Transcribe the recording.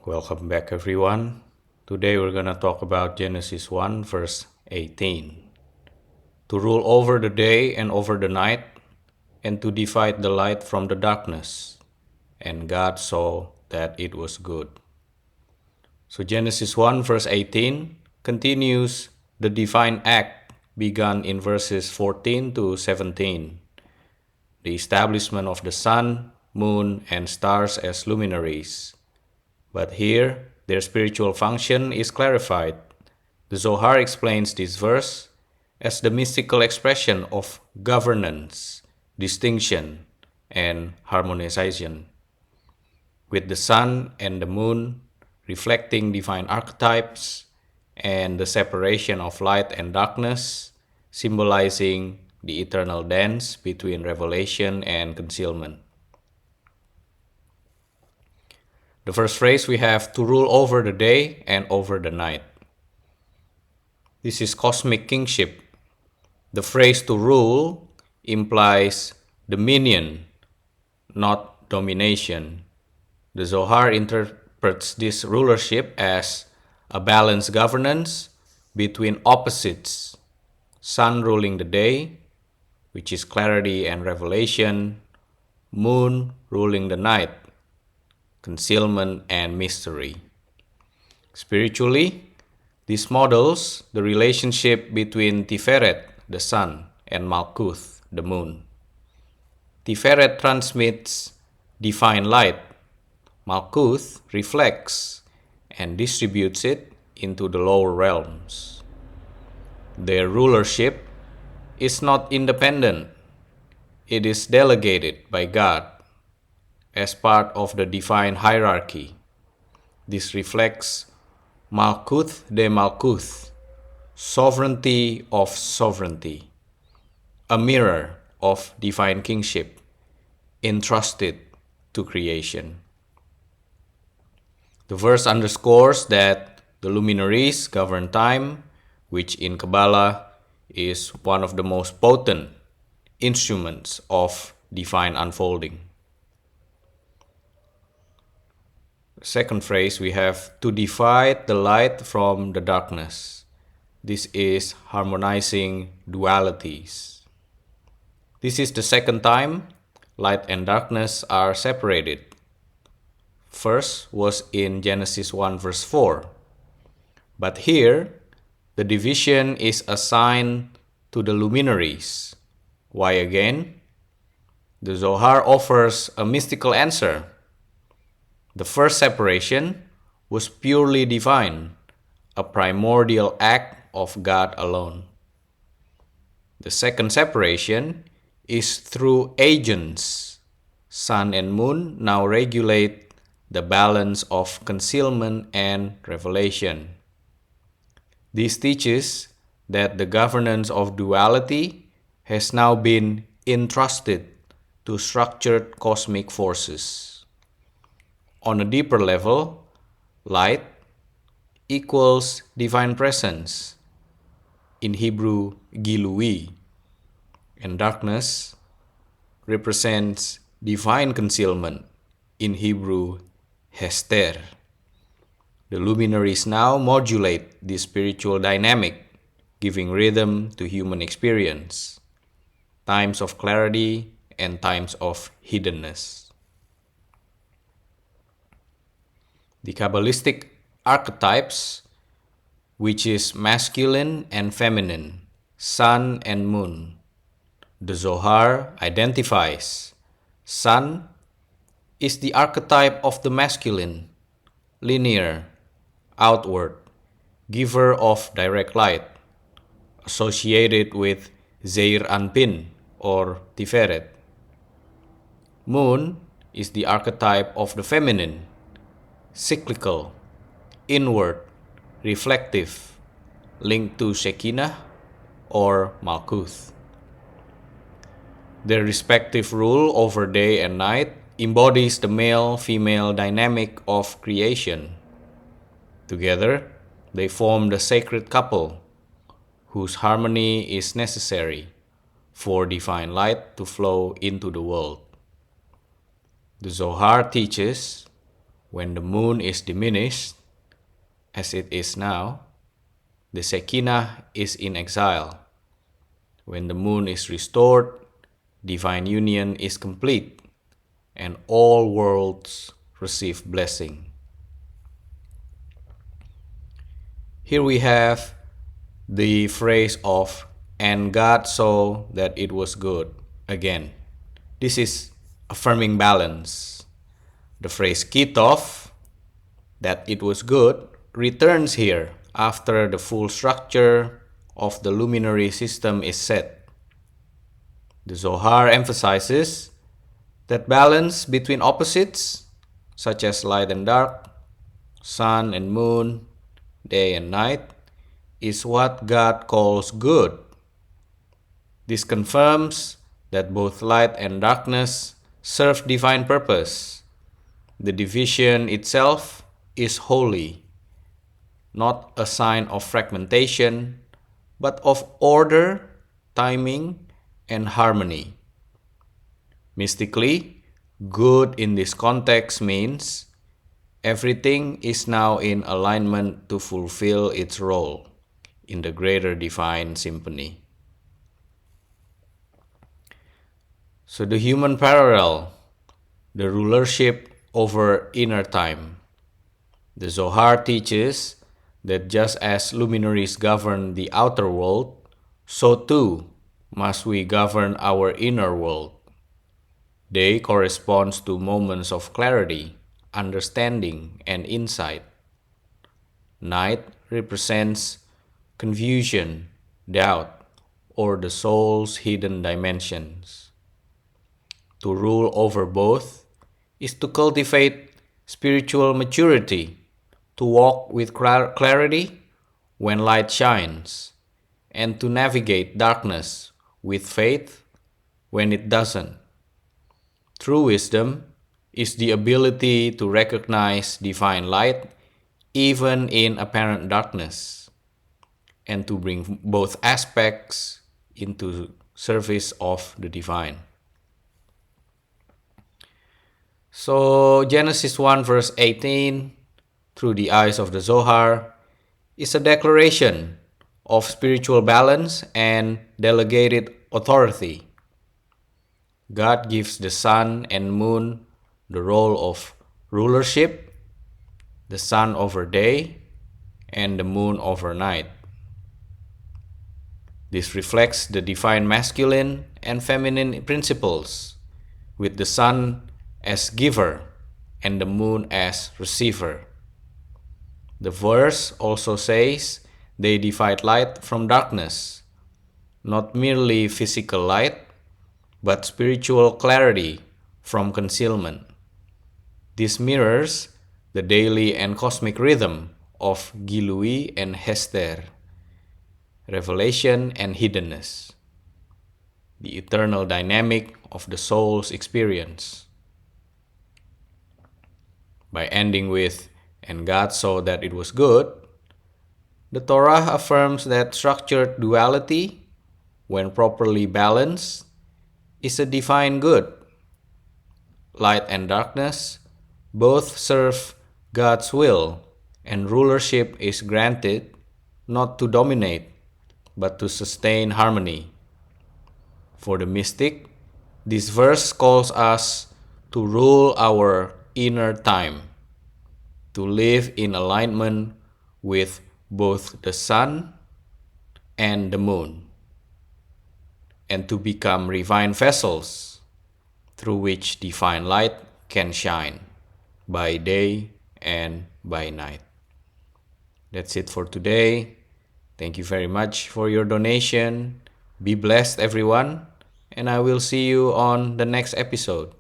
Welcome back, everyone. Today we're going to talk about Genesis 1, verse 18. To rule over the day and over the night, and to divide the light from the darkness. And God saw that it was good. So Genesis 1, verse 18 continues the divine act begun in verses 14 to 17. The establishment of the sun, moon, and stars as luminaries. But here, their spiritual function is clarified. The Zohar explains this verse as the mystical expression of governance, distinction, and harmonization, with the sun and the moon reflecting divine archetypes and the separation of light and darkness, symbolizing the eternal dance between revelation and concealment. The first phrase we have to rule over the day and over the night. This is cosmic kingship. The phrase to rule implies dominion, not domination. The Zohar interprets this rulership as a balanced governance between opposites, sun ruling the day, which is clarity and revelation, moon ruling the night, concealment and mystery. Spiritually, this models the relationship between Tiferet, the sun, and Malkuth, the moon. Tiferet transmits divine light. Malkuth reflects and distributes it into the lower realms. Their rulership is not independent. It is delegated by God as part of the divine hierarchy. This reflects Malkuth de Malkuth, sovereignty of sovereignty, a mirror of divine kingship entrusted to creation. The verse underscores that the luminaries govern time, which in Kabbalah is one of the most potent instruments of divine unfolding. Second phrase, we have to divide the light from the darkness. This is harmonizing dualities. This is the second time light and darkness are separated. First was in Genesis 1 verse 4. But here, the division is assigned to the luminaries. Why again? The Zohar offers a mystical answer. The first separation was purely divine, a primordial act of God alone. The second separation is through agents. Sun and moon now regulate the balance of concealment and revelation. This teaches that the governance of duality has now been entrusted to structured cosmic forces. On a deeper level, light equals divine presence, in Hebrew, Gilui, and darkness represents divine concealment, in Hebrew, Hester. The luminaries now modulate this spiritual dynamic, giving rhythm to human experience, times of clarity and times of hiddenness. The Kabbalistic archetypes, which is masculine and feminine, sun and moon. The Zohar identifies sun is the archetype of the masculine, linear, outward, giver of direct light, associated with Zeir Anpin or Tiferet. Moon is the archetype of the feminine, cyclical, inward, reflective, linked to Shekinah or Malkuth. Their respective rule over day and night embodies the male-female dynamic of creation. Together, they form the sacred couple, whose harmony is necessary for divine light to flow into the world. The Zohar teaches When the moon is diminished, as it is now, the Shekinah is in exile. When the moon is restored, divine union is complete, and all worlds receive blessing. Here we have the phrase of, "and God saw that it was good." Again, this is affirming balance. The phrase kitov, that it was good, returns here after the full structure of the luminary system is set. The Zohar emphasizes that balance between opposites, such as light and dark, sun and moon, day and night, is what God calls good. This confirms that both light and darkness serve divine purpose. The division itself is holy, not a sign of fragmentation, but of order, timing, and harmony. Mystically, good in this context means everything is now in alignment to fulfill its role in the greater divine symphony. So the human parallel, the rulership over inner time. The Zohar teaches that just as luminaries govern the outer world, so too must we govern our inner world. Day corresponds to moments of clarity, understanding, and insight. Night represents confusion, doubt, or the soul's hidden dimensions. To rule over both is to cultivate spiritual maturity, to walk with clarity when light shines, and to navigate darkness with faith when it doesn't. True wisdom is the ability to recognize divine light even in apparent darkness, and to bring both aspects into service of the divine. So Genesis 1 verse 18, through the eyes of the Zohar, is a declaration of spiritual balance and delegated authority. God gives the sun and moon the role of rulership, the sun over day, and the moon over night. This reflects the divine masculine and feminine principles, with the sun as giver and the moon as receiver. The verse also says they divide light from darkness, not merely physical light, but spiritual clarity from concealment. This mirrors the daily and cosmic rhythm of Gilui and Hester, revelation and hiddenness, the eternal dynamic of the soul's experience. By ending with, "and God saw that it was good," the Torah affirms that structured duality, when properly balanced, is a divine good. Light and darkness both serve God's will, and rulership is granted not to dominate, but to sustain harmony. For the mystic, this verse calls us to rule our inner time, to live in alignment with both the sun and the moon, and to become divine vessels through which divine light can shine by day and by night. That's it for today. Thank you very much for your donation. Be blessed, everyone, and I will see you on the next episode.